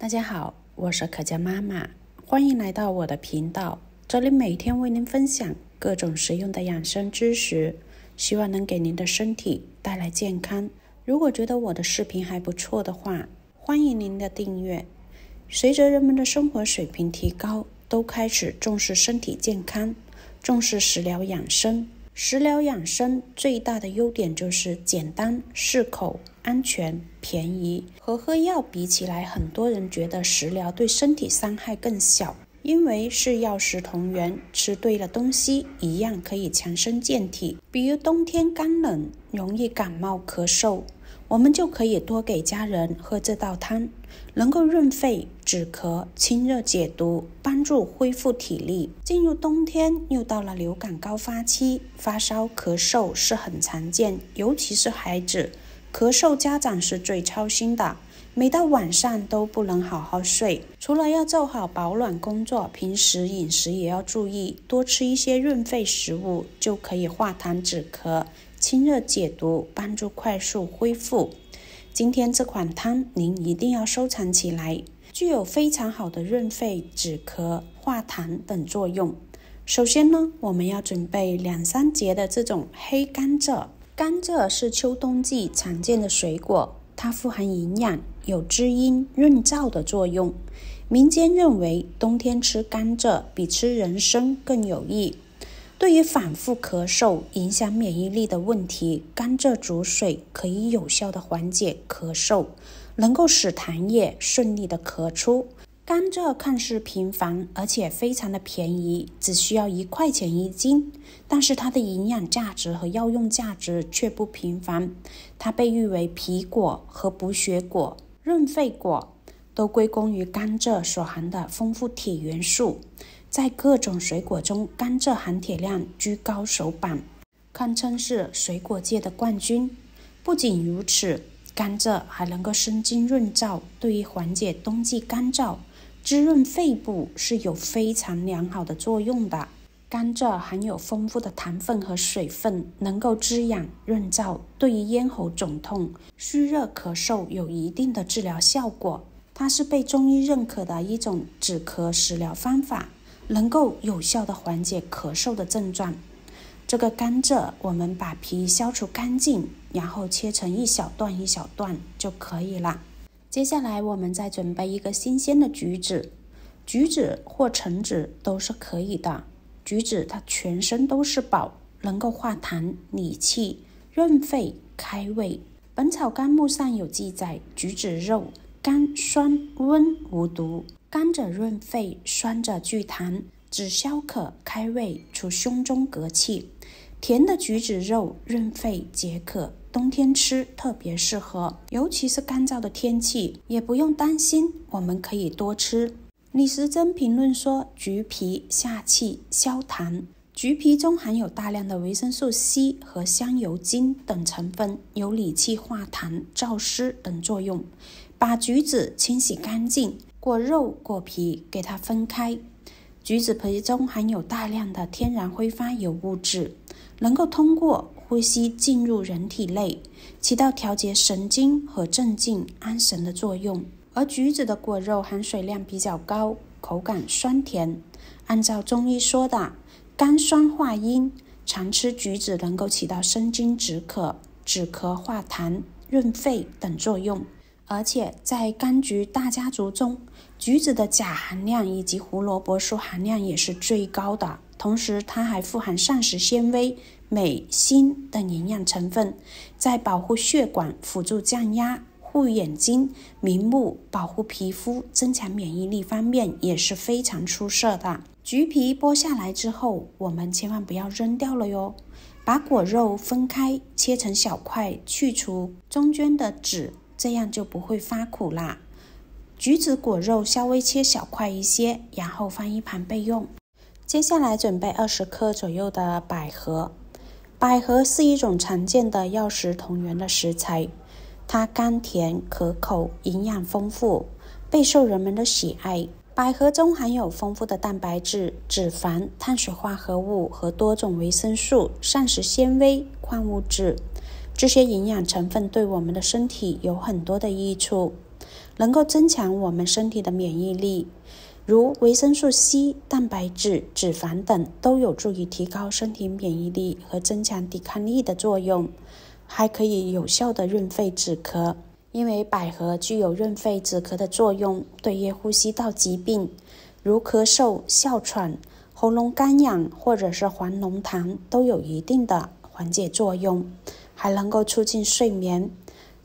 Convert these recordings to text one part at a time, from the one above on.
大家好，我是可嘉妈妈，欢迎来到我的频道。这里每天为您分享各种实用的养生知识，希望能给您的身体带来健康。如果觉得我的视频还不错的话，欢迎您的订阅。随着人们的生活水平提高，都开始重视身体健康，重视食疗养生。食疗养生最大的优点就是简单、适口、安全、便宜。和喝药比起来，很多人觉得食疗对身体伤害更小，因为是药食同源，吃对了东西一样可以强身健体。比如冬天干冷，容易感冒咳嗽，我们就可以多给家人喝这道汤，能够润肺止咳、清热解毒，帮助恢复体力。进入冬天，又到了流感高发期，发烧咳嗽是很常见，尤其是孩子咳嗽，家长是最操心的，每到晚上都不能好好睡。除了要做好保暖工作，平时饮食也要注意，多吃一些润肺食物，就可以化痰止咳、清热解毒，帮助快速恢复。今天这款汤您一定要收藏起来，具有非常好的润肺、止咳、化痰等作用。首先呢，我们要准备2-3节的这种黑甘蔗。甘蔗是秋冬季常见的水果，它富含营养，有滋阴润燥的作用。民间认为冬天吃甘蔗比吃人参更有益。对于反复咳嗽、影响免疫力的问题，甘蔗煮水可以有效的缓解咳嗽，能够使痰液顺利的咳出。甘蔗看似平凡，而且非常的便宜，只需要1块钱1斤，但是它的营养价值和药用价值却不平凡。它被誉为脾果和补血果、润肺果，都归功于甘蔗所含的丰富铁元素。在各种水果中，甘蔗含铁量居高首榜，堪称是水果界的冠军。不仅如此，甘蔗还能够生津润燥，对于缓解冬季干燥、滋润肺部是有非常良好的作用的。甘蔗含有丰富的糖分和水分，能够滋养润燥，对于咽喉肿痛、虚热咳嗽有一定的治疗效果。它是被中医认可的一种止咳食疗方法，能够有效的缓解咳嗽的症状。这个甘蔗，我们把皮消除干净，然后切成一小段一小段就可以了。接下来我们再准备一个新鲜的橘子，橘子或橙子都是可以的。橘子它全身都是宝，能够化痰理气、润肺开胃。本草纲目上有记载，橘子肉甘酸温无毒，甘者润肺，酸者聚痰，止消渴开胃，除胸中隔气。甜的橘子肉润肺解渴，冬天吃特别适合，尤其是干燥的天气，也不用担心，我们可以多吃。李时珍评论说，橘皮下气消痰。橘皮中含有大量的维生素 C 和香油精等成分，有理气化痰、燥湿等作用。把橘子清洗干净，果肉果皮给它分开。橘子皮中含有大量的天然挥发油物质，能够通过呼吸进入人体内，起到调节神经和镇静安神的作用。而橘子的果肉含水量比较高，口感酸甜。按照中医说的甘酸化阴，常吃橘子能够起到生津止渴、止咳化痰、润肺等作用。而且在柑橘大家族中，橘子的钾含量以及胡萝卜素含量也是最高的，同时它还富含膳食纤维、镁、锌等营养成分，在保护血管、辅助降压、护眼睛、明目、保护皮肤、增强免疫力方面也是非常出色的。橘皮剥下来之后，我们千万不要扔掉了哟，把果肉分开，切成小块，去除中间的籽，这样就不会发苦啦。橘子果肉稍微切小块一些，然后放一旁备用。接下来准备20克左右的百合。百合是一种常见的药食同源的食材，它甘甜可口，营养丰富，备受人们的喜爱。百合中含有丰富的蛋白质、脂肪、碳水化合物和多种维生素、膳食纤维、矿物质，这些营养成分对我们的身体有很多的益处。能够增强我们身体的免疫力。如维生素 C、蛋白质、脂肪等都有助于提高身体免疫力和增强抵抗力的作用，还可以有效的润肺止咳。因为百合具有润肺止咳的作用，对于呼吸道疾病如咳嗽、哮喘、喉咙干痒或者是黄龙痰都有一定的缓解作用，还能够促进睡眠。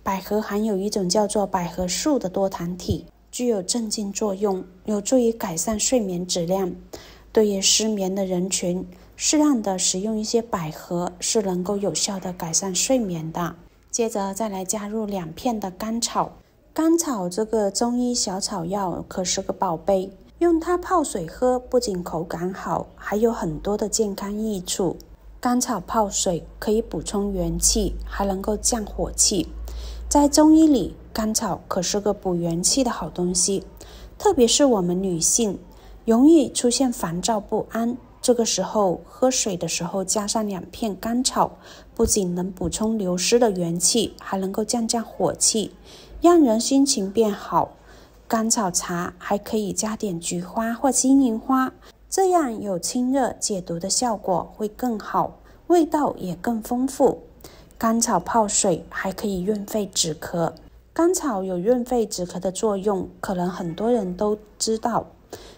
百合含有一种叫做百合素的多糖体，具有镇静作用，有助于改善睡眠质量。对于失眠的人群，适当的使用一些百合是能够有效的改善睡眠的。接着再来加入2片的甘草。甘草这个中医小草药可是个宝贝，用它泡水喝，不仅口感好，还有很多的健康益处。甘草泡水可以补充元气，还能够降火气。在中医里，甘草可是个补元气的好东西，特别是我们女性容易出现烦躁不安，这个时候喝水的时候加上2片甘草，不仅能补充流失的元气，还能够降火气，让人心情变好。甘草茶还可以加点菊花或金银花，这样有清热解毒的效果会更好，味道也更丰富。甘草泡水还可以润肺止咳。甘草有润肺止咳的作用，可能很多人都知道。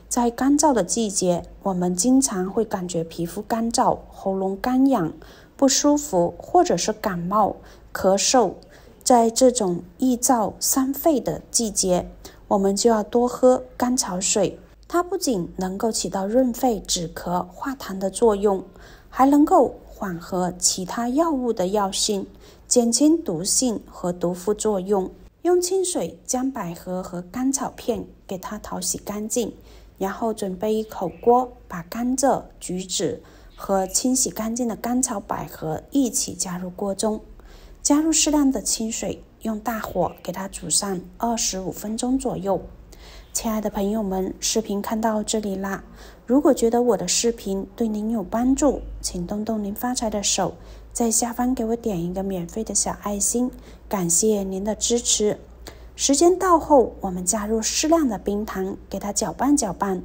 在干燥的季节，我们经常会感觉皮肤干燥、喉咙干痒、不舒服，或者是感冒、咳嗽。在这种易燥伤肺的季节，我们就要多喝甘草水。它不仅能够起到润肺止咳化痰的作用，还能够缓和其他药物的药性，减轻毒性和毒副作用。用清水将百合和甘草片给它淘洗干净，然后准备一口锅，把甘蔗、橘子和清洗干净的甘草、百合一起加入锅中，加入适量的清水，用大火给它煮上25分钟左右。亲爱的朋友们，视频看到这里啦，如果觉得我的视频对您有帮助，请动动您发财的手，在下方给我点一个免费的小爱心，感谢您的支持。时间到后，我们加入适量的冰糖，给它搅拌搅拌，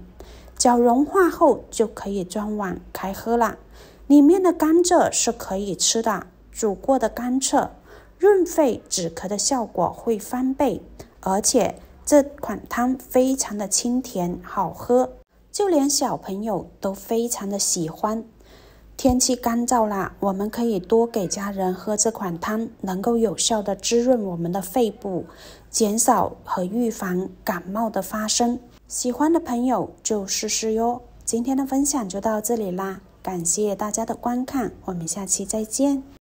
搅融化后就可以装碗开喝啦。里面的甘蔗是可以吃的，煮过的甘蔗润肺止咳的效果会翻倍，而且这款汤非常的清甜好喝，就连小朋友都非常的喜欢。天气干燥啦，我们可以多给家人喝这款汤，能够有效的滋润我们的肺部，减少和预防感冒的发生。喜欢的朋友就试试哟。今天的分享就到这里啦，感谢大家的观看，我们下期再见。